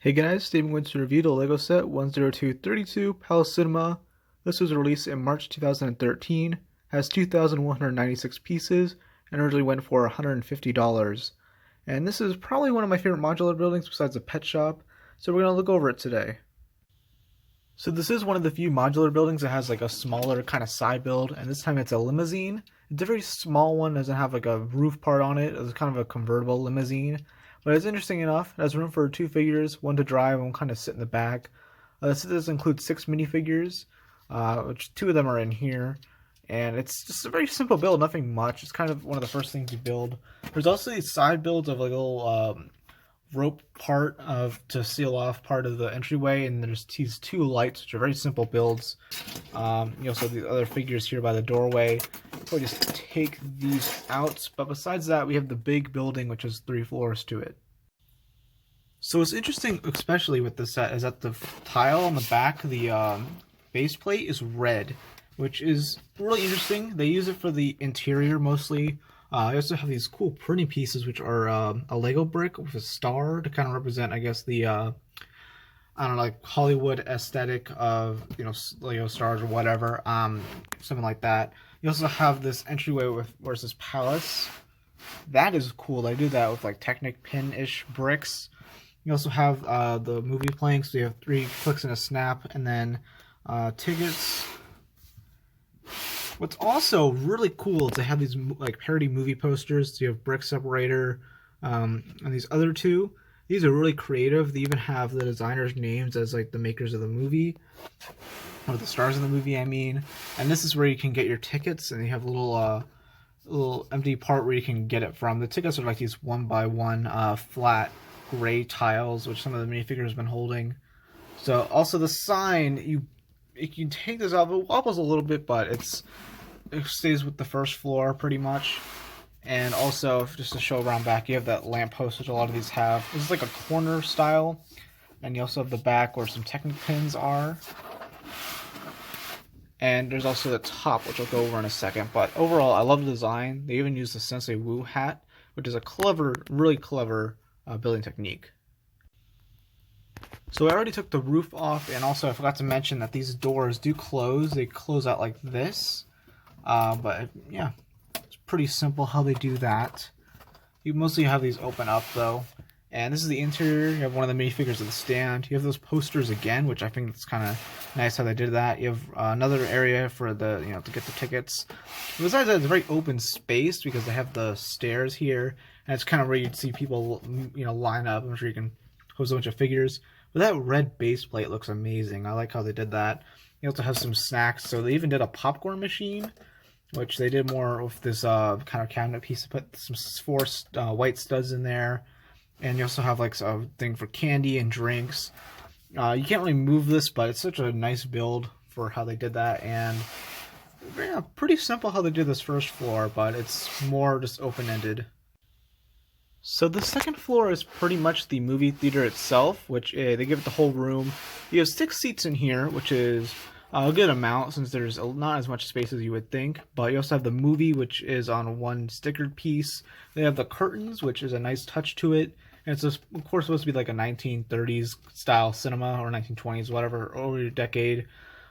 Hey guys, Steven wants to review the LEGO set 10232 Palace Cinema. This was released in March 2013, has 2,196 pieces, and originally went for $150. And this is probably one of my favorite modular buildings besides the pet shop, so we're going to look over it today. So this is one of the few modular buildings that has like a smaller kind of side build, and this time it's a limousine. It's a very small one, doesn't have like a roof part on it, it's kind of a convertible limousine. But it's interesting enough. It has room for two figures, one to drive and one kind of sit in the back. This does include 6 minifigures, which 2 of them are in here. And it's just a very simple build, nothing much. It's kind of one of the first things you build. There's also these side builds of like a little rope part to seal off part of the entryway, and there's these 2 lights, which are very simple builds. You also have these other figures here by the doorway. We'll just take these out, but besides that, we have the big building, which has 3 floors to it. So what's interesting, especially with this set, is that the tile on the back, the base plate, is red, which is really interesting. They use it for the interior mostly. You also have these cool printing pieces, which are a Lego brick with a star to kind of represent, I guess, the I don't know, like Hollywood aesthetic of, you know, Lego stars or whatever, something like that. You also have this entryway with where it says Palace. That is cool. They do that with like Technic pin-ish bricks. You also have the movie playing, so you have 3 clicks and a snap, and then tickets. What's also really cool is they have these like parody movie posters. So you have Brick Separator and these other 2. These are really creative. They even have the designers' names as like the makers of the movie, or the stars of the movie, I mean. And this is where you can get your tickets, and you have a little empty part where you can get it from. The tickets are like these 1x1 flat gray tiles, which some of the minifigures have been holding. So also the sign, you can take this off. It wobbles a little bit, but it stays with the first floor pretty much. And also, just to show around back, you have that lamppost, which a lot of these have. This is like a corner style. And you also have the back where some Technic pins are. And there's also the top, which I'll go over in a second. But overall, I love the design. They even use the Sensei Wu hat, which is a clever, really clever building technique. So I already took the roof off, and also I forgot to mention that these doors do close. They close out like this. But yeah, it's pretty simple how they do that. You mostly have these open up though. And this is the interior. You have one of the minifigures of the stand. You have those posters again, which I think it's kind of nice how they did that. You have another area for the, you know, to get the tickets. Besides that, it's a very open space because they have the stairs here, and it's kind of where you'd see people, you know, line up. I'm sure you can host a bunch of figures. But that red base plate looks amazing. I like how they did that. You also have some snacks. So they even did a popcorn machine, which they did more with this kind of cabinet piece to put some 4 white studs in there. And you also have like a thing for candy and drinks. You can't really move this, but it's such a nice build for how they did that. And yeah, pretty simple how they did this first floor, but it's more just open-ended. So the second floor is pretty much the movie theater itself, which they give it the whole room. You have 6 seats in here, which is a good amount since there's not as much space as you would think. But you also have the movie, which is on one stickered piece. They have the curtains, which is a nice touch to it. And it's just, of course, supposed to be like a 1930s style cinema, or 1920s, whatever, over decade.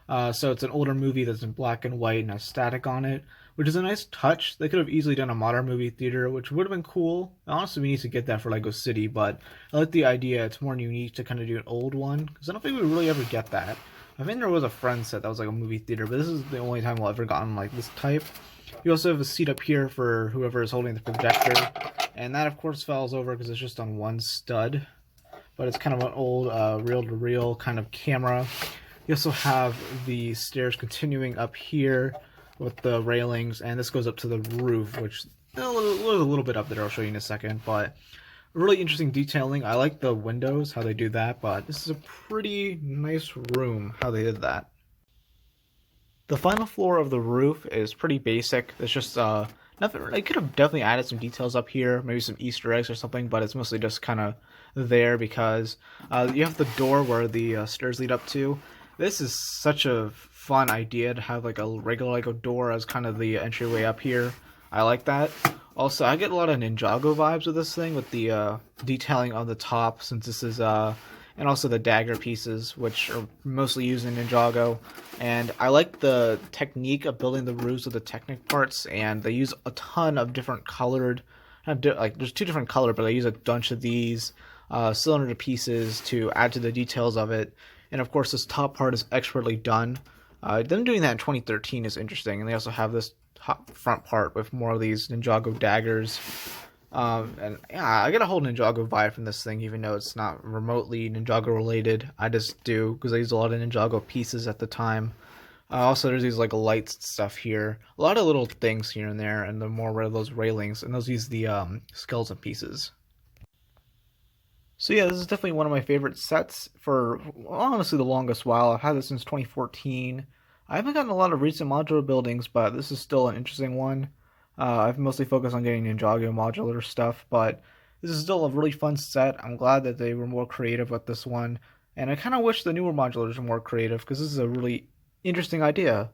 So it's an older movie that's in black and white and has static on it, which is a nice touch. They could have easily done a modern movie theater, which would have been cool. Honestly, we need to get that for Lego City, but I like the idea. It's more unique to kind of do an old one, because I don't think we really ever get that. I think there was a friend set that was like a movie theater, but this is the only time we'll ever gotten like this type. You also have a seat up here for whoever is holding the projector, and that of course falls over because it's just on one stud, but it's kind of an old reel-to-reel kind of camera. You also have the stairs continuing up here with the railings, and this goes up to the roof, which a little bit up there, I'll show you in a second, but really interesting detailing. I like the windows, how they do that, but this is a pretty nice room, how they did that. The final floor of the roof is pretty basic. It's just nothing. I could have definitely added some details up here, maybe some Easter eggs or something, but it's mostly just kind of there because you have the door where the stairs lead up to. This is such a fun idea to have like a regular Lego door as kind of the entryway up here. I like that. Also, I get a lot of Ninjago vibes with this thing, with the detailing on the top, since this is and also the dagger pieces, which are mostly used in Ninjago. And I like the technique of building the roofs with the Technic parts, and they use a ton of different colored, like there's 2 different color, but they use a bunch of these cylinder pieces to add to the details of it. And of course, this top part is expertly done. Them doing that in 2013 is interesting, and they also have this top front part with more of these Ninjago daggers. And yeah, I get a whole Ninjago vibe from this thing, even though it's not remotely Ninjago related. I just do, because I used a lot of Ninjago pieces at the time. Also, there's these like lights stuff here, a lot of little things here and there, and the more of those railings, and those use the skeleton pieces. So yeah, this is definitely one of my favorite sets for honestly the longest while. I've had this since 2014. I haven't gotten a lot of recent modular buildings, but this is still an interesting one. I've mostly focused on getting Ninjago modular stuff, but this is still a really fun set. I'm glad that they were more creative with this one, and I kind of wish the newer modulars were more creative because this is a really interesting idea.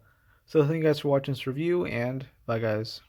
So thank you guys for watching this review, and bye guys.